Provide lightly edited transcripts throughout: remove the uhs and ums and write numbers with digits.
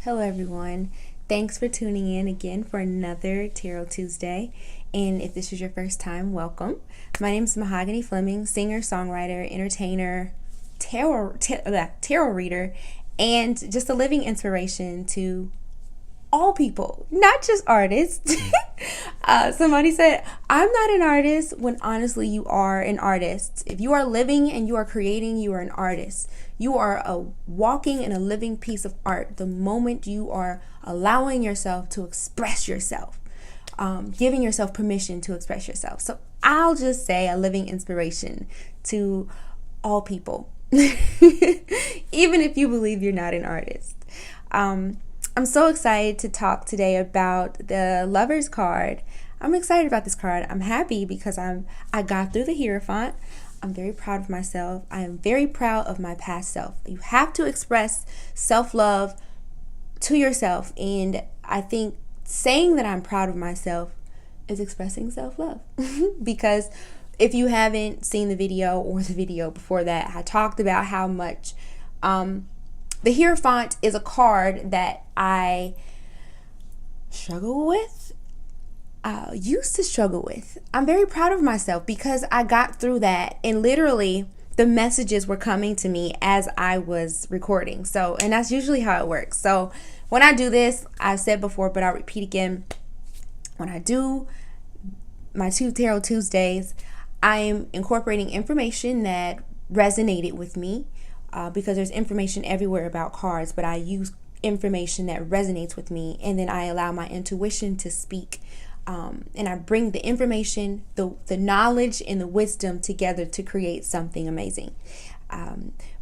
Hello, everyone. Thanks for tuning in again for another Tarot Tuesday. And if this is your first time, welcome. My name is Mahogany Fleming, singer, songwriter, entertainer, tarot reader, and just a living inspiration to all people, not just artists. Somebody said, I'm not an artist, when honestly you are an artist. If you are living and you are creating, you are an artist. You are a walking and a living piece of art the moment you are allowing yourself to express yourself, giving yourself permission to express yourself. So I'll just say a living inspiration to all people, even if you believe you're not an artist. I'm so excited to talk today about the Lovers card. I'm excited about this card. I'm happy because I got through the Hierophant. I'm very proud of myself. I am very proud of my past self. You have to express self-love to yourself, and I think saying that I'm proud of myself is expressing self-love. Because if you haven't seen the video or the video before that, I talked about how much the Hierophant is a card that I struggle with, used to struggle with. I'm very proud of myself because I got through that, and literally the messages were coming to me as I was recording. So, and that's usually how it works. So when I do this, I've said before, but I'll repeat again. When I do my Tarot Tuesdays, I am incorporating information that resonated with me. Because there's information everywhere about cards, but I use information that resonates with me, and then I allow my intuition to speak, and I bring the information, the knowledge, and the wisdom together to create something amazing.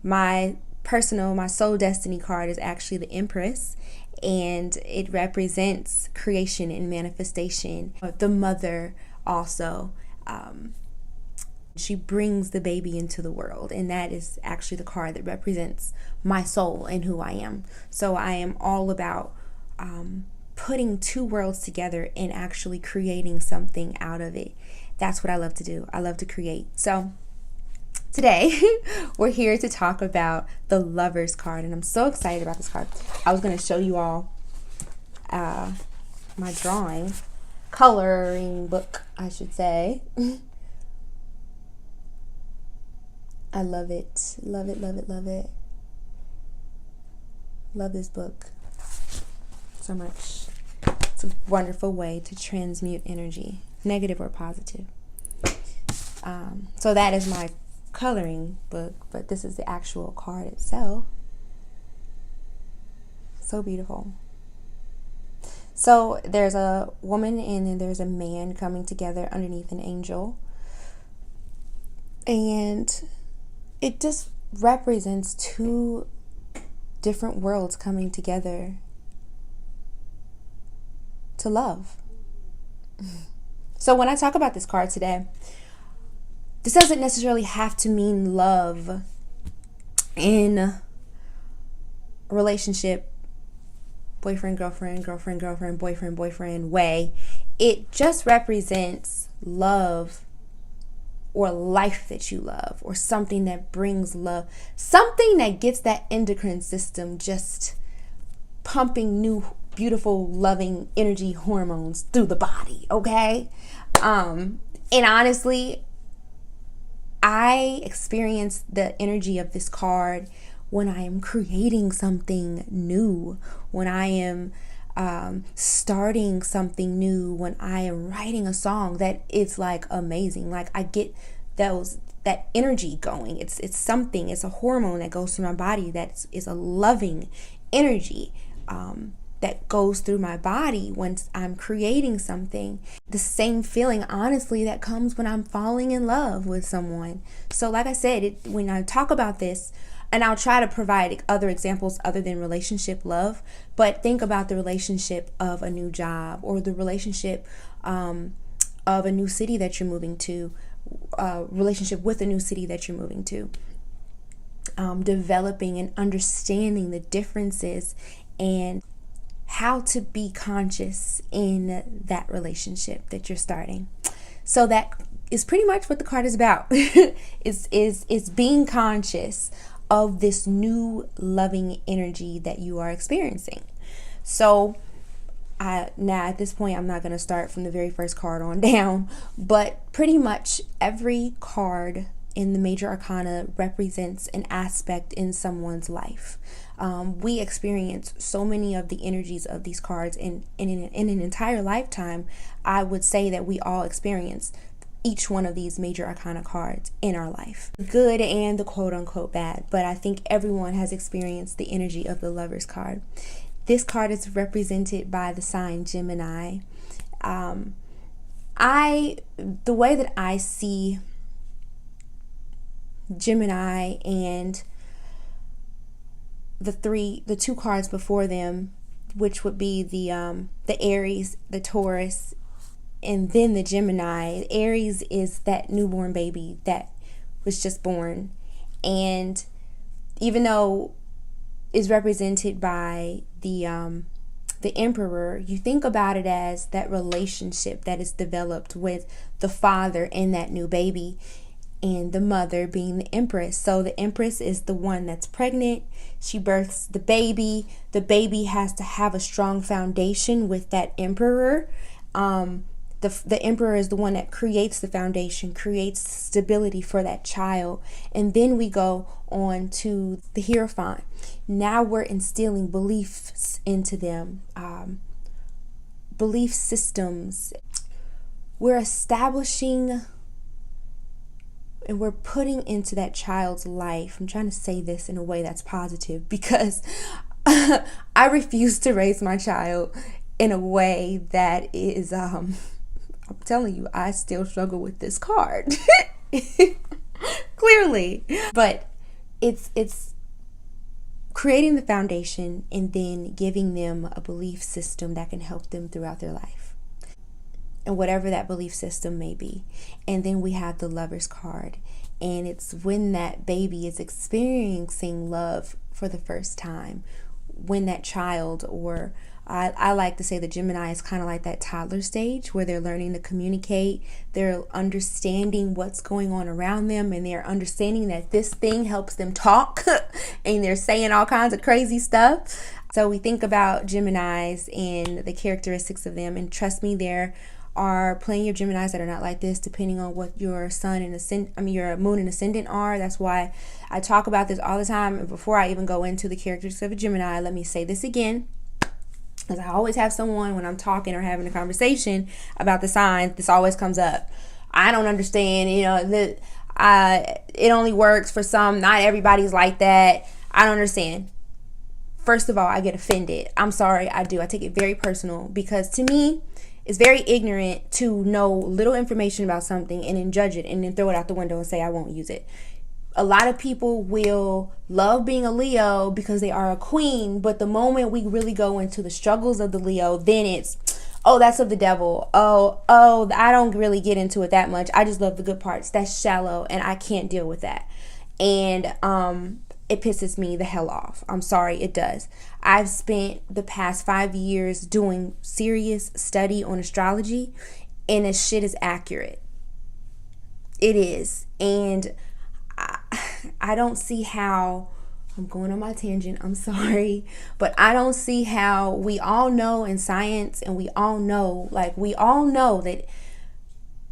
My soul destiny card is actually the Empress, and it represents creation and manifestation. The mother also. She brings the baby into the world, and that is actually the card that represents my soul and who I am. So I am all about putting two worlds together and actually creating something out of it. That's what I love to do. I love to create. So today we're here to talk about the Lovers card, and I'm so excited about this card. I was going to show you all my coloring book, I should say. I love it. Love it, love it, love it. Love this book so much. It's a wonderful way to transmute energy, negative or positive. So that is my coloring book, but this is the actual card itself. So beautiful. So there's a woman and then there's a man coming together underneath an angel. And it just represents two different worlds coming together to love. So when I talk about this card today, this doesn't necessarily have to mean love in a relationship, boyfriend, girlfriend, girlfriend, girlfriend, boyfriend, boyfriend way. It just represents love, or life that you love, or something that brings love, something that gets that endocrine system just pumping new, beautiful, loving energy hormones through the body, okay? And honestly, I experience the energy of this card when I am creating something new, when I am starting something new, when I am writing a song that is like amazing. Like I get that energy going. It's something, it's a hormone that goes through my body that is a loving energy that goes through my body when I'm creating something. The same feeling, honestly, that comes when I'm falling in love with someone. So like I said, when I talk about this, and I'll try to provide other examples other than relationship love, but think about the relationship of a new job, or the relationship of a new city that you're moving to, relationship with a new city that you're moving to. Developing and understanding the differences and how to be conscious in that relationship that you're starting. So that is pretty much what the card is about. is being conscious of this new loving energy that you are experiencing. So now at this point, I'm not going to start from the very first card on down, but pretty much every card in the major arcana represents an aspect in someone's life. We experience so many of the energies of these cards in an entire lifetime. I would say that we all experience each one of these major arcana cards in our life, good and the quote unquote bad, but I think everyone has experienced the energy of the Lover's card. This card is represented by the sign Gemini. The way that I see Gemini and the two cards before them, which would be the Aries, the Taurus, and then the Gemini. Aries is that newborn baby that was just born, and even though is represented by the Emperor, you think about it as that relationship that is developed with the father and that new baby, and the mother being the Empress. So the Empress is the one that's pregnant. She births the baby. The baby has to have a strong foundation with that Emperor. The Emperor is the one that creates the foundation, creates stability for that child. And then we go on to the Hierophant. Now we're instilling beliefs into them, belief systems. We're establishing and we're putting into that child's life. I'm trying to say this in a way that's positive because I refuse to raise my child in a way that is I'm telling you, I still struggle with this card. Clearly. But it's creating the foundation and then giving them a belief system that can help them throughout their life. And whatever that belief system may be. And then we have the Lover's card. And it's when that baby is experiencing love for the first time. When that child, or I like to say the Gemini is kind of like that toddler stage where they're learning to communicate, they're understanding what's going on around them, and they're understanding that this thing helps them talk and they're saying all kinds of crazy stuff. So we think about Geminis and the characteristics of them, and trust me, there are plenty of Geminis that are not like this, depending on what your sun and your moon and ascendant are. That's why I talk about this all the time. And before I even go into the characteristics of a Gemini, let me say this again, because I always have someone when I'm talking or having a conversation about the signs, this always comes up. I don't understand, it only works for some, not everybody's like that. I don't understand. First of all, I get offended. I'm sorry, I do. I take it very personal, because to me, it's very ignorant to know little information about something and then judge it and then throw it out the window and say I won't use it. A lot of people will love being a Leo because they are a queen, but the moment we really go into the struggles of the Leo, then it's, oh, that's of the devil. Oh, I don't really get into it that much. I just love the good parts. That's shallow, and I can't deal with that. And it pisses me the hell off. I'm sorry, it does. I've spent the past 5 years doing serious study on astrology, and this shit is accurate. It is. And I don't see how, I'm going on my tangent, I'm sorry, but I don't see how we all know in science, and we all know that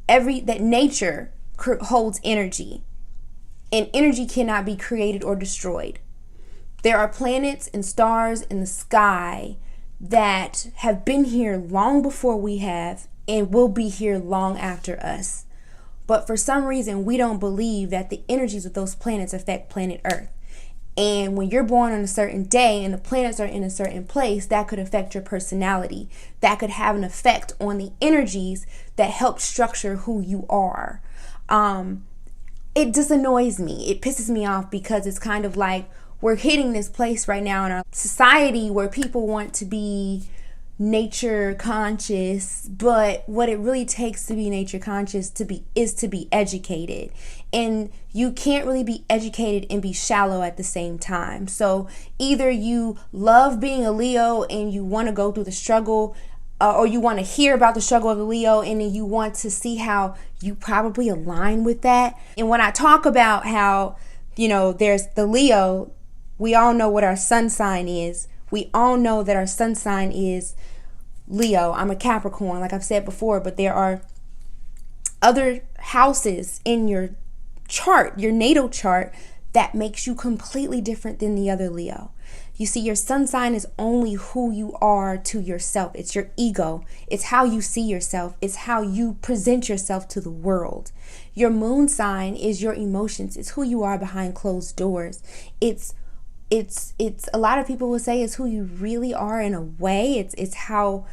that nature holds energy, and energy cannot be created or destroyed. There are planets and stars in the sky that have been here long before we have and will be here long after us. But for some reason, we don't believe that the energies of those planets affect planet Earth. And when you're born on a certain day and the planets are in a certain place, that could affect your personality. That could have an effect on the energies that help structure who you are. It just annoys me. It pisses me off, because it's kind of like we're hitting this place right now in our society where people want to be nature conscious, but what it really takes to be nature conscious is to be educated, and you can't really be educated and be shallow at the same time. So either you love being a Leo and you want to go through the struggle, or you want to hear about the struggle of the Leo, and then you want to see how you probably align with that. And when I talk about how, there's the Leo, we all know what our sun sign is. We all know that our sun sign is Leo. I'm a Capricorn, like I've said before, but there are other houses in your chart, your natal chart, that makes you completely different than the other Leo. You see, your sun sign is only who you are to yourself. It's your ego. It's how you see yourself. It's how you present yourself to the world. Your moon sign is your emotions. It's who you are behind closed doors. It's a lot of people will say it's who you really are in a way. It's how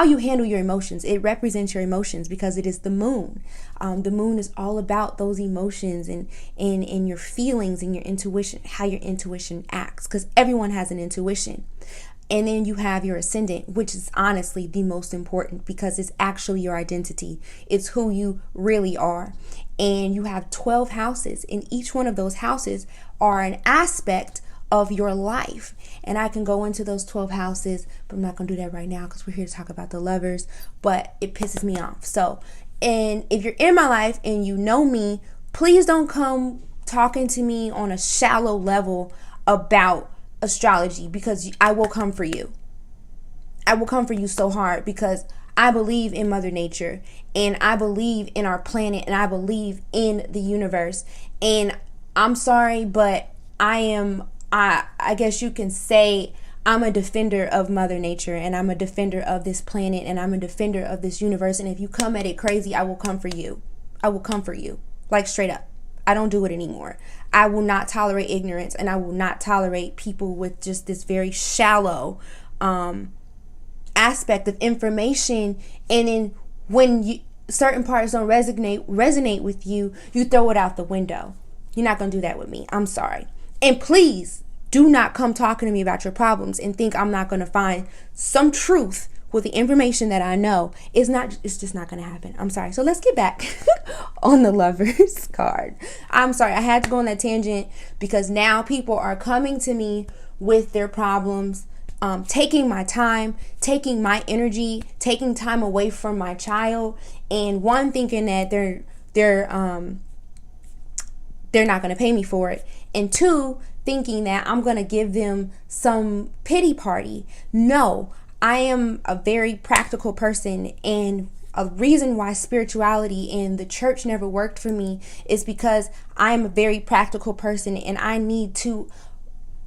you handle your emotions. It represents your emotions because it is the moon. The moon is all about those emotions and your feelings and your intuition, how your intuition acts, because everyone has an intuition. And then you have your ascendant, which is honestly the most important because it's actually your identity. It's who you really are. And you have 12 houses, and each one of those houses are an aspect of your life. And I can go into those 12 houses, but I'm not going to do that right now because we're here to talk about the Lovers, but it pisses me off. So, and if you're in my life and you know me, please don't come talking to me on a shallow level about astrology, because I will come for you. I will come for you so hard because I believe in Mother Nature, and I believe in our planet, and I believe in the universe. And I'm sorry, but I guess you can say I'm a defender of Mother Nature, and I'm a defender of this planet, and I'm a defender of this universe. And if you come at it crazy, I will come for you. I will come for you. Like, straight up. I don't do it anymore. I will not tolerate ignorance, and I will not tolerate people with just this very shallow aspect of information. And then when certain parts don't resonate with you, you throw it out the window. You're not going to do that with me. I'm sorry. And please do not come talking to me about your problems and think I'm not going to find some truth with the information that I know. It's just not going to happen. I'm sorry. So let's get back on the Lovers card. I'm sorry. I had to go on that tangent because now people are coming to me with their problems, taking my time, taking my energy, taking time away from my child, and one, thinking that they're not going to pay me for it, and two, thinking that I'm going to give them some pity party. No, I am a very practical person, and a reason why spirituality and the church never worked for me is because I'm a very practical person, and I need to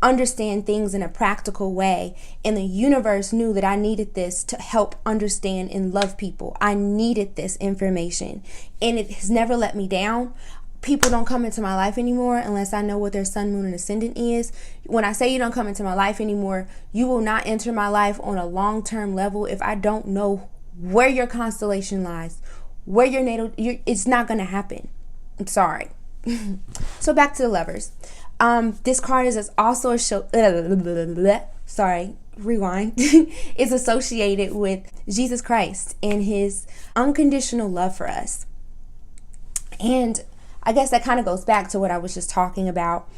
understand things in a practical way. And the universe knew that I needed this to help understand and love people. I needed this information, and it has never let me down. People don't come into my life anymore unless I know what their sun, moon, and ascendant is. When I say you don't come into my life anymore, you will not enter my life on a long-term level if I don't know where your constellation lies, where your natal, it's not going to happen. I'm sorry. So back to the Lovers. This card is also a show. Sorry, rewind. It's associated with Jesus Christ and his unconditional love for us. And I guess that kind of goes back to what I was just talking about.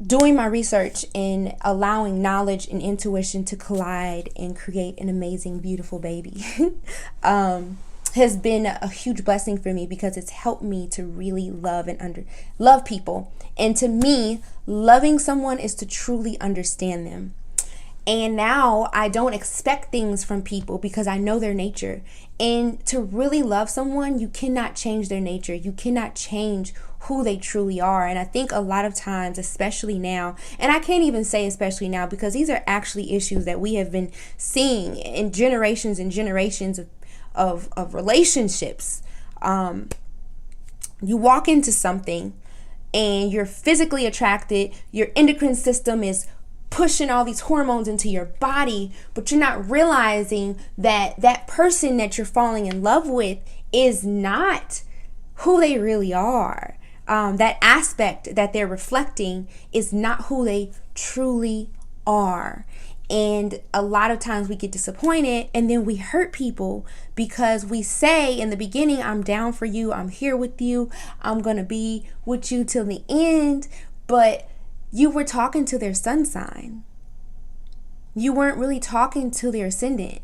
Doing my research and allowing knowledge and intuition to collide and create an amazing, beautiful baby has been a huge blessing for me because it's helped me to really love people. And to me, loving someone is to truly understand them. And now I don't expect things from people because I know their nature. And to really love someone, you cannot change their nature. You cannot change who they truly are. And I think a lot of times, especially now, and I can't even say especially now because these are actually issues that we have been seeing in generations and generations of relationships. You walk into something and you're physically attracted, your endocrine system is pushing all these hormones into your body, but you're not realizing that that person that you're falling in love with is not who they really are. That aspect that they're reflecting is not who they truly are. And a lot of times we get disappointed and then we hurt people because we say in the beginning, I'm down for you, I'm here with you, I'm going to be with you till the end. But you were talking to their sun sign. You weren't really talking to their ascendant.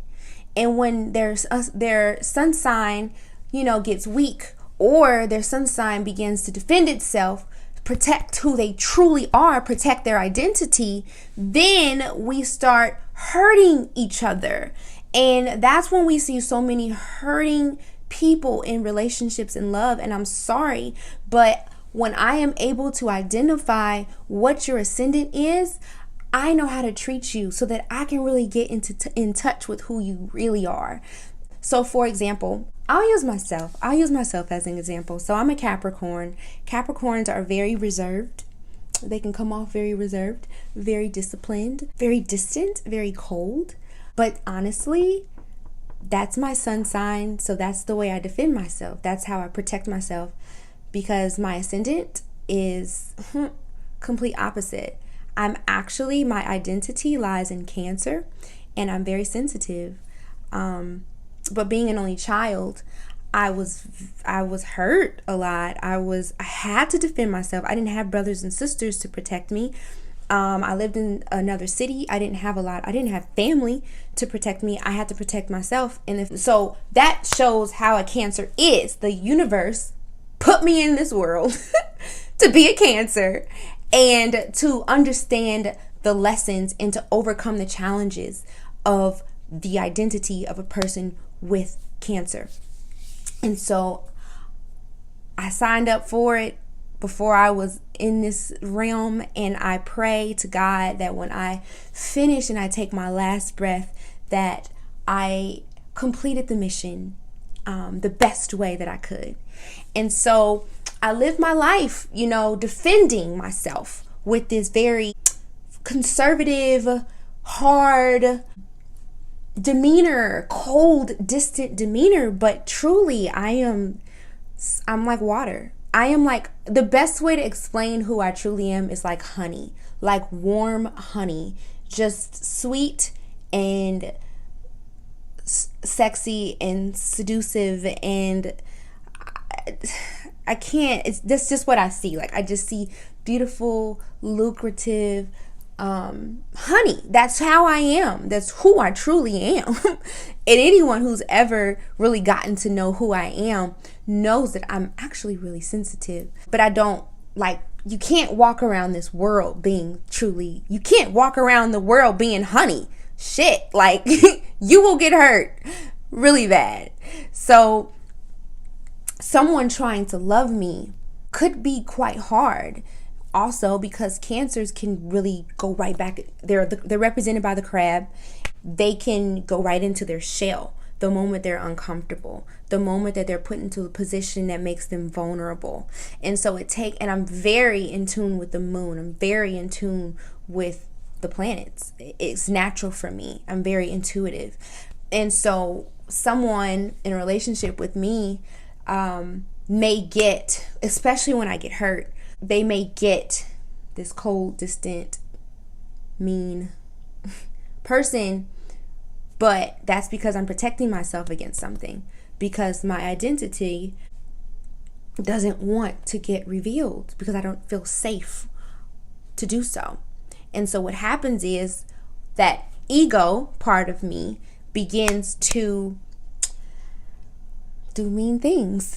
And when their sun sign, gets weak, or their sun sign begins to defend itself protect who they truly are, protect their identity, then we start hurting each other. And that's when we see so many hurting people in relationships and love. And I'm sorry, but when I am able to identify what your ascendant is, I know how to treat you so that I can really get in touch with who you really are. So for example, I'll use myself as an example. So I'm a Capricorn. Capricorns are very reserved. They can come off very reserved, very disciplined, very distant, very cold. But honestly, that's my sun sign. So that's the way I defend myself. That's how I protect myself, because my ascendant is complete opposite. My identity lies in Cancer, and I'm very sensitive. But being an only child, I was hurt a lot. I had to defend myself. I didn't have brothers and sisters to protect me. I lived in another city. I didn't have family to protect me. I had to protect myself. So that shows how a Cancer is. The universe put me in this world to be a Cancer and to understand the lessons and to overcome the challenges of the identity of a person with Cancer. And so I signed up for it before I was in this realm, and I pray to God that when I finish and I take my last breath, that I completed the mission the best way that I could. And so I lived my life, defending myself with this very conservative, hard demeanor, cold, distant demeanor. But truly, I'm like water. I am like, the best way to explain who I truly am is like honey, like warm honey, just sweet and sexy and seductive. And I can't, that's just what I see. Like, I just see beautiful, lucrative honey. That's how I am. That's who I truly am. And anyone who's ever really gotten to know who I am knows that I'm actually really sensitive. But I don't, you can't walk around this world you can't walk around the world being honey. Shit, you will get hurt really bad. So someone trying to love me could be quite hard. Also, because Cancers can really go right back. They're represented by the crab. They can go right into their shell the moment they're uncomfortable, the moment that they're put into a position that makes them vulnerable. And so and I'm very in tune with the moon. I'm very in tune with the planets. It's natural for me. I'm very intuitive. And so someone in a relationship with me may get, especially when I get hurt, they may get this cold, distant, mean person, but that's because I'm protecting myself against something, because my identity doesn't want to get revealed, because I don't feel safe to do so. And so what happens is that ego part of me begins to do mean things,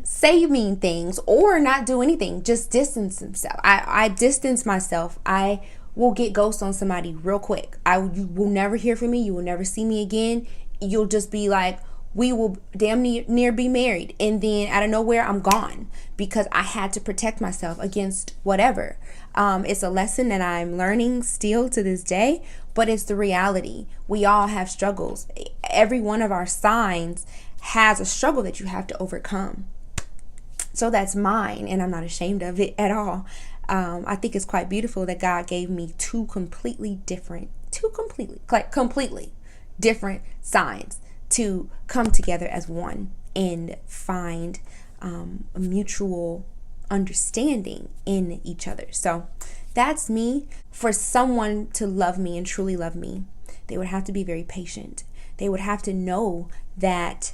say mean things, or not do anything, just distance himself. I distance myself. I will get ghost on somebody real quick. You will never hear from me. You will never see me again. You'll just be like, we will damn near be married. And then out of nowhere, I'm gone, because I had to protect myself against whatever. It's a lesson that I'm learning still to this day, but it's the reality. We all have struggles. Every one of our signs has a struggle that you have to overcome. So that's mine, and I'm not ashamed of it at all. I think it's quite beautiful that God gave me two completely different signs to come together as one and find a mutual understanding in each other. So that's me. For someone to love me and truly love me, they would have to be very patient. They would have to know that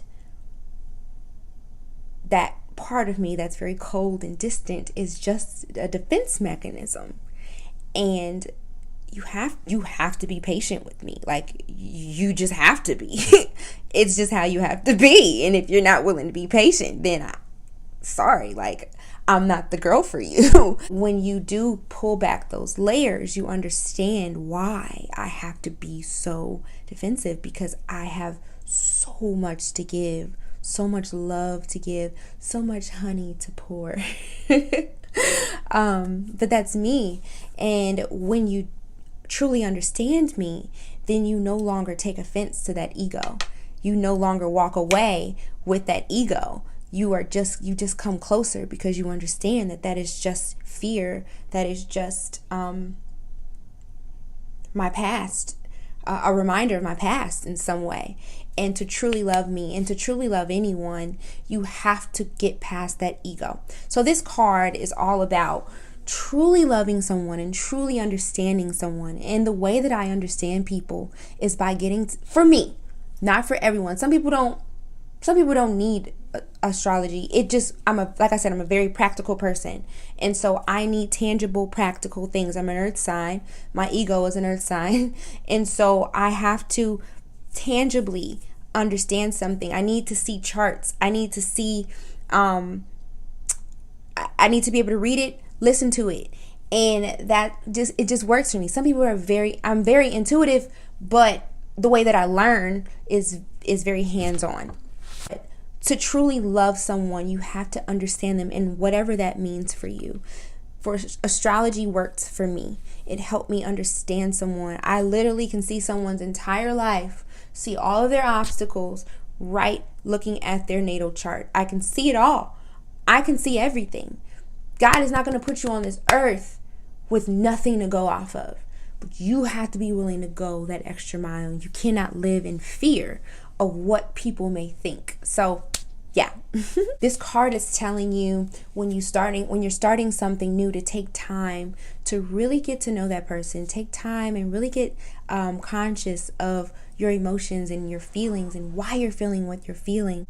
part of me that's very cold and distant is just a defense mechanism. And you have to be patient with me. You just have to be. It's just how you have to be. And if you're not willing to be patient, then sorry. I'm not the girl for you. When you do pull back those layers, you understand why I have to be so defensive, because I have so much to give, so much love to give, so much honey to pour. But that's me. And when you truly understand me, then you no longer take offense to that ego. You no longer walk away with that ego. You just come closer, because you understand that that is just fear. That is just my past, a reminder of my past in some way. And to truly love me and to truly love anyone, you have to get past that ego. So this card is all about truly loving someone and truly understanding someone. And the way that I understand people is by for me, not for everyone. Some people don't need astrology. Like I said, I'm a very practical person. And so I need tangible, practical things. I'm an earth sign. My ego is an earth sign. And so I have to tangibly understand something. I need to see charts. I need to see, I need to be able to read it, listen to it. And it just works for me. Some people I'm very intuitive, but the way that I learn is very hands-on. To truly love someone, you have to understand them, and whatever that means for you. For astrology worked for me. It helped me understand someone. I literally can see someone's entire life, see all of their obstacles right looking at their natal chart. I can see it all. I can see everything. God is not going to put you on this earth with nothing to go off of. But you have to be willing to go that extra mile. You cannot live in fear of what people may think. So yeah, this card is telling you when you're starting something new, to take time to really get to know that person. Take time and really get conscious of your emotions and your feelings and why you're feeling what you're feeling.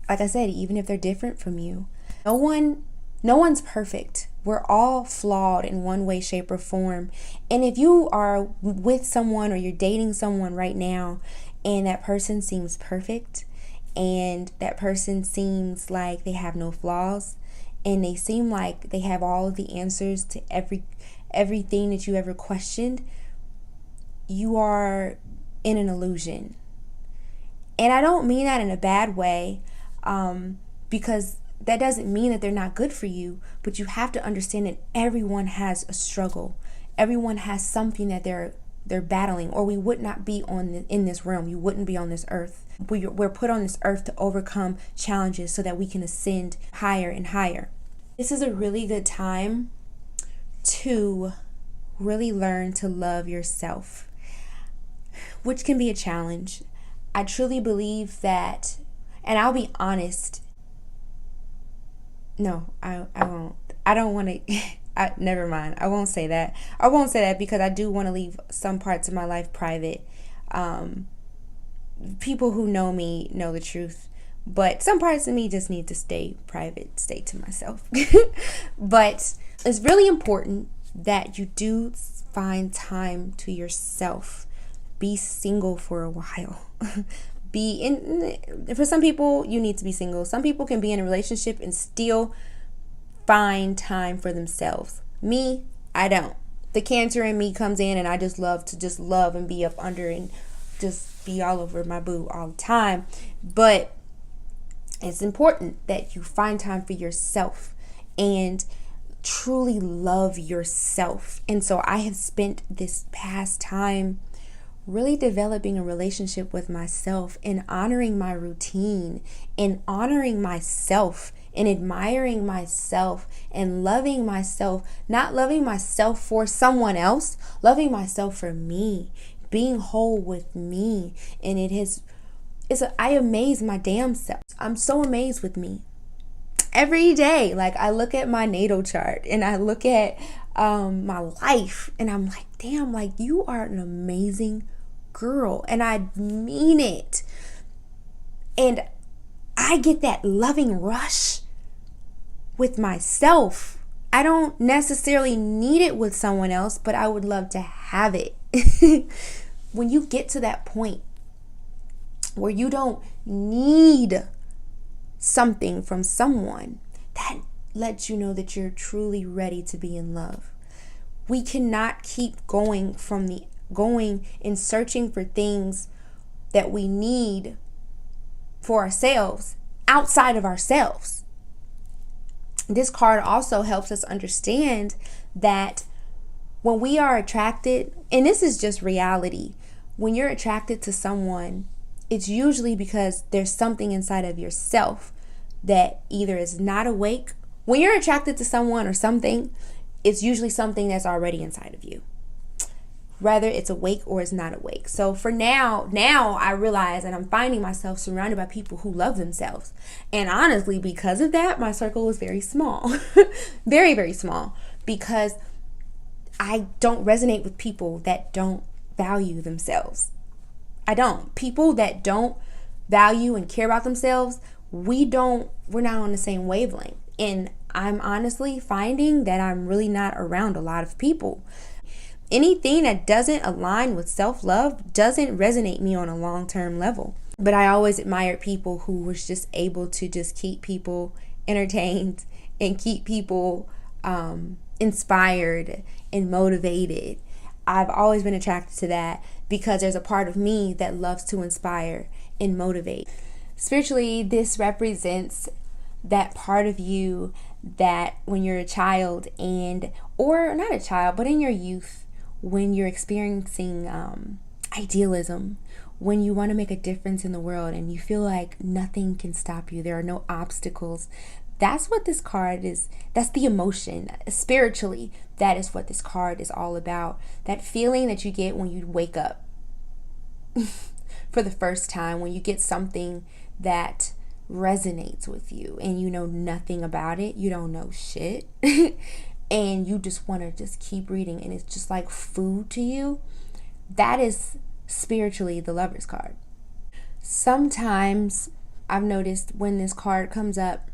Like I said, even if they're different from you, no one's perfect. We're all flawed in one way, shape, or form. And if you are with someone or you're dating someone right now and that person seems perfect, and that person seems like they have no flaws, and they seem like they have all of the answers to everything that you ever questioned, you are in an illusion. And I don't mean that in a bad way, because that doesn't mean that they're not good for you, but you have to understand that everyone has a struggle. Everyone has something that they're battling, or we would not be in this realm. You wouldn't be on this earth. We're put on this earth to overcome challenges so that we can ascend higher and higher. This is a really good time to really learn to love yourself, which can be a challenge. I truly believe that, and I'll be honest. No, I won't. I don't want to. Never mind. I won't say that. I won't say that because I do want to leave some parts of my life private. People who know me know the truth, but some parts of me just need to stay private, stay to myself. But it's really important that you do find time to yourself. Be single for a while. For some people, you need to be single. Some people can be in a relationship and still find time for themselves. Me, I don't. The Cancer in me comes in, and I just love to love and be up under and just be all over my boo all the time. But it's important that you find time for yourself and truly love yourself. And so I have spent this past time really developing a relationship with myself and honoring my routine and honoring myself and admiring myself and loving myself, not loving myself for someone else, loving myself for me, being whole with me. And I amaze my damn self. I'm so amazed with me every day. Like, I look at my natal chart and I look at my life, and I'm like, damn, like, you are an amazing girl, and I mean it. And I get that loving rush with myself. I don't necessarily need it with someone else, but I would love to have it. When you get to that point where you don't need something from someone, lets you know that you're truly ready to be in love. We cannot keep going and searching for things that we need for ourselves outside of ourselves. This card also helps us understand that when we are attracted, and this is just reality, when you're attracted to someone, it's usually because there's something inside of yourself that either is not awake. When you're attracted to someone or something, it's usually something that's already inside of you, whether it's awake or it's not awake. So for now I realize that I'm finding myself surrounded by people who love themselves. And honestly, because of that, my circle is very small. Very, very small. Because I don't resonate with people that don't value themselves. I don't. People that don't value and care about themselves, we're not on the same wavelength. And I'm honestly finding that I'm really not around a lot of people. Anything that doesn't align with self-love doesn't resonate me on a long-term level. But I always admired people who was just able to just keep people entertained and keep people inspired and motivated. I've always been attracted to that because there's a part of me that loves to inspire and motivate. Spiritually, this represents that part of you that when you're a child or not a child, but in your youth, when you're experiencing idealism, when you want to make a difference in the world and you feel like nothing can stop you, there are no obstacles. That's what this card is. That's the emotion. Spiritually, that is what this card is all about. That feeling that you get when you wake up for the first time, when you get something that resonates with you and you know nothing about it, you don't know shit, and you just want to just keep reading and it's just like food to you. That is spiritually the Lover's card. Sometimes I've noticed when this card comes up,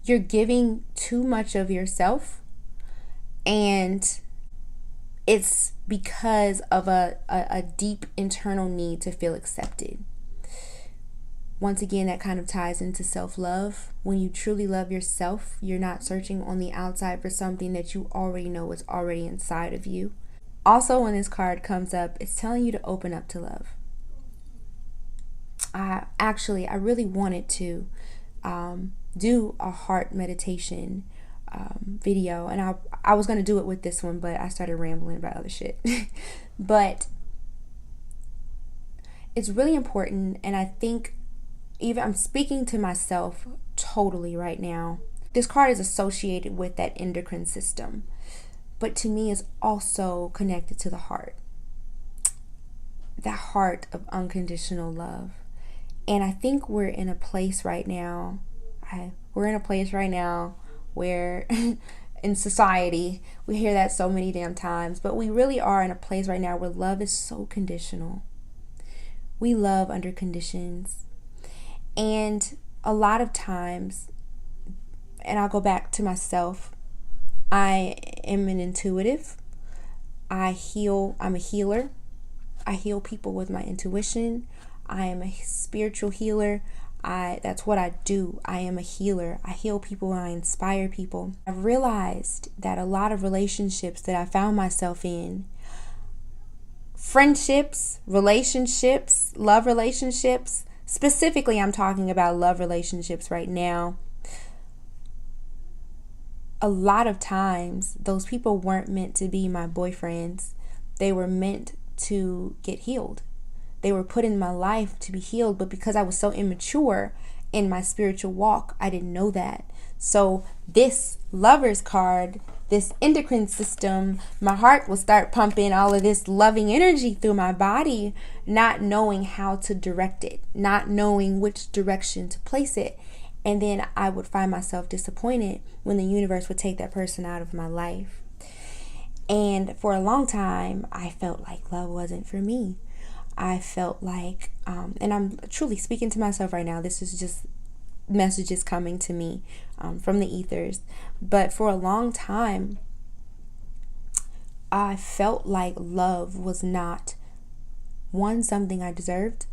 you're giving too much of yourself, and it's because of a deep internal need to feel accepted. Once again, that kind of ties into self-love. When you truly love yourself, you're not searching on the outside for something that you already know is already inside of you. Also, when this card comes up, it's telling you to open up to love. I really wanted to do a heart meditation video, and I was going to do it with this one, but I started rambling about other shit. But it's really important, and I think even I'm speaking to myself totally right now. This card is associated with that endocrine system, but to me is also connected to the heart. The heart of unconditional love. And I think we're in a place right now. Where in society we hear that so many damn times, but we really are in a place right now where love is so conditional. We love under conditions. And a lot of times, and I'll go back to myself, I am an intuitive. I'm a healer. I heal people with my intuition. I am a spiritual healer. That's what I do. I am a healer. I heal people and I inspire people. I've realized that a lot of relationships that I found myself in, friendships, relationships, love relationships, specifically I'm talking about love relationships right now, a lot of times those people weren't meant to be my boyfriends. They were meant to get healed. They were put in my life to be healed, but because I was so immature in my spiritual walk, I didn't know that. So this Lover's card, this endocrine system, my heart will start pumping all of this loving energy through my body, not knowing how to direct it, not knowing which direction to place it. And then I would find myself disappointed when the universe would take that person out of my life. And for a long time, I felt like love wasn't for me. I felt like, and I'm truly speaking to myself right now, this is just messages coming to me from the ethers. But for a long time, I felt like love was not, one, something I deserved,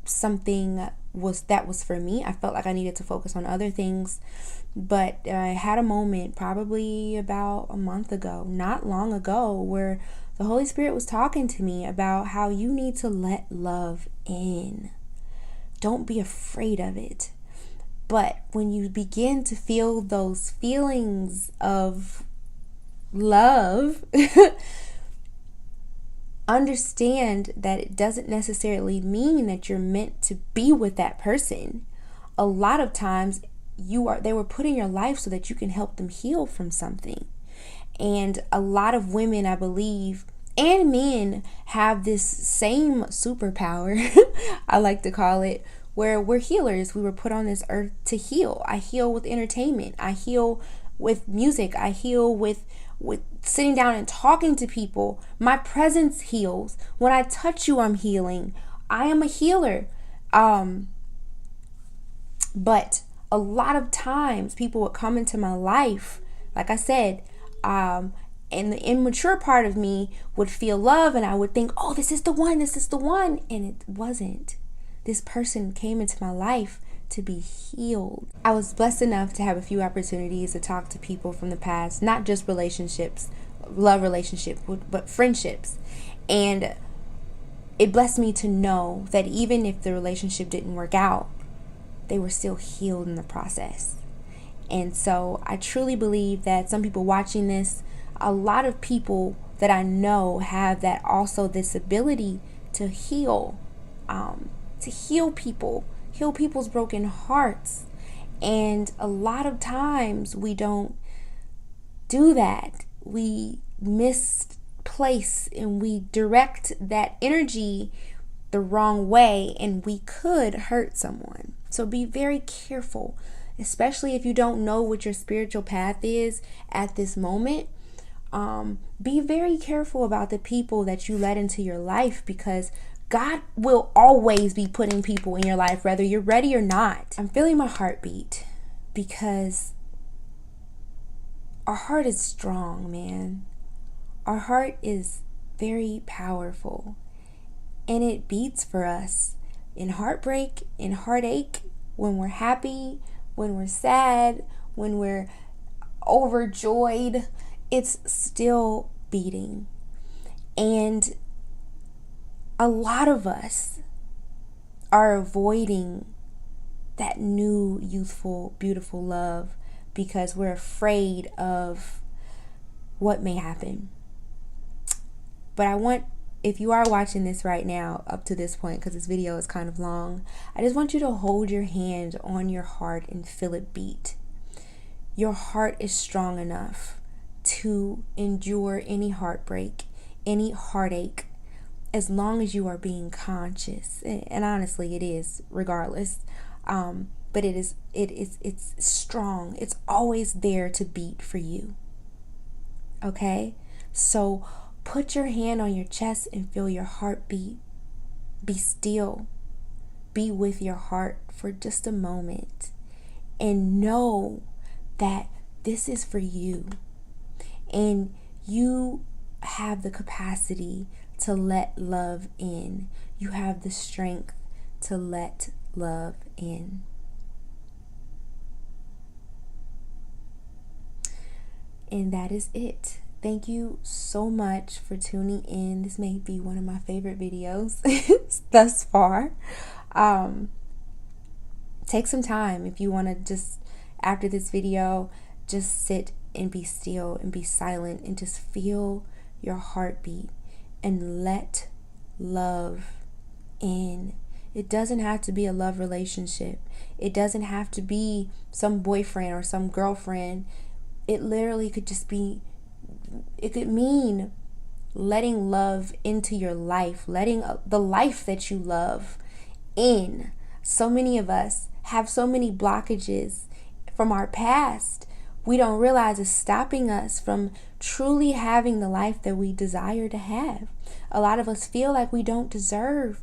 something was for me. I felt like I needed to focus on other things. But I had a moment probably about a month ago, not long ago, where the Holy Spirit was talking to me about how you need to let love in. Don't be afraid of it. But when you begin to feel those feelings of love, understand that it doesn't necessarily mean that you're meant to be with that person. A lot of times they were put in your life so that you can help them heal from something. And a lot of women, I believe, and men have this same superpower, I like to call it, where we're healers. We were put on this earth to heal. I heal with entertainment. I heal with music. I heal with sitting down and talking to people. My presence heals. When I touch you, I'm healing. I am a healer. But a lot of times people would come into my life, like I said, and the immature part of me would feel love, and I would think, oh, this is the one, and it wasn't. This person came into my life to be healed. I was blessed enough to have a few opportunities to talk to people from the past, not just relationships, love relationship, but friendships. And it blessed me to know that even if the relationship didn't work out, they were still healed in the process. And so I truly believe that some people watching this, a lot of people that I know have that also, this ability to heal people, heal people's broken hearts. And a lot of times we don't do that. We misplace and we direct that energy the wrong way, and we could hurt someone. So be very careful, especially if you don't know what your spiritual path is at this moment. Be very careful about the people that you let into your life, because God will always be putting people in your life, whether you're ready or not. I'm feeling my heartbeat because our heart is strong, man. Our heart is very powerful, and it beats for us in heartbreak, in heartache, when we're happy, when we're sad, when we're overjoyed. It's still beating. And a lot of us are avoiding that new, youthful, beautiful love because we're afraid of what may happen. But if you are watching this right now up to this point, because this video is kind of long, I just want you to hold your hand on your heart and feel it beat. Your heart is strong enough to endure any heartbreak, any heartache, as long as you are being conscious. And honestly, it is, regardless. But it's strong. It's always there to beat for you. Okay? So put your hand on your chest and feel your heartbeat. Be still. Be with your heart for just a moment. And know that this is for you. And you have the capacity to let love in. You have the strength to let love in. And that is it. Thank you so much for tuning in. This may be one of my favorite videos thus far. Take some time if you want to, just after this video, just sit and be still and be silent and just feel your heartbeat and let love in. It doesn't have to be a love relationship. It doesn't have to be some boyfriend or some girlfriend. It literally could just be, it could mean letting love into your life, letting the life that you love in. So many of us have so many blockages from our past. We don't realize it's stopping us from truly having the life that we desire to have. A lot of us feel like we don't deserve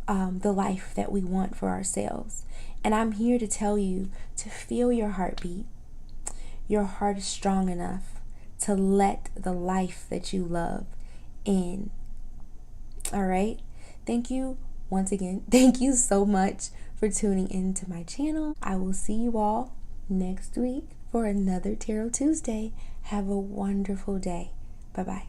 the life that we want for ourselves. And I'm here to tell you to feel your heartbeat. Your heart is strong enough to let the life that you love in. All right? Thank you once again, thank you so much for tuning into my channel. I will see you all next week for another Tarot Tuesday. Have a wonderful day. Bye-bye.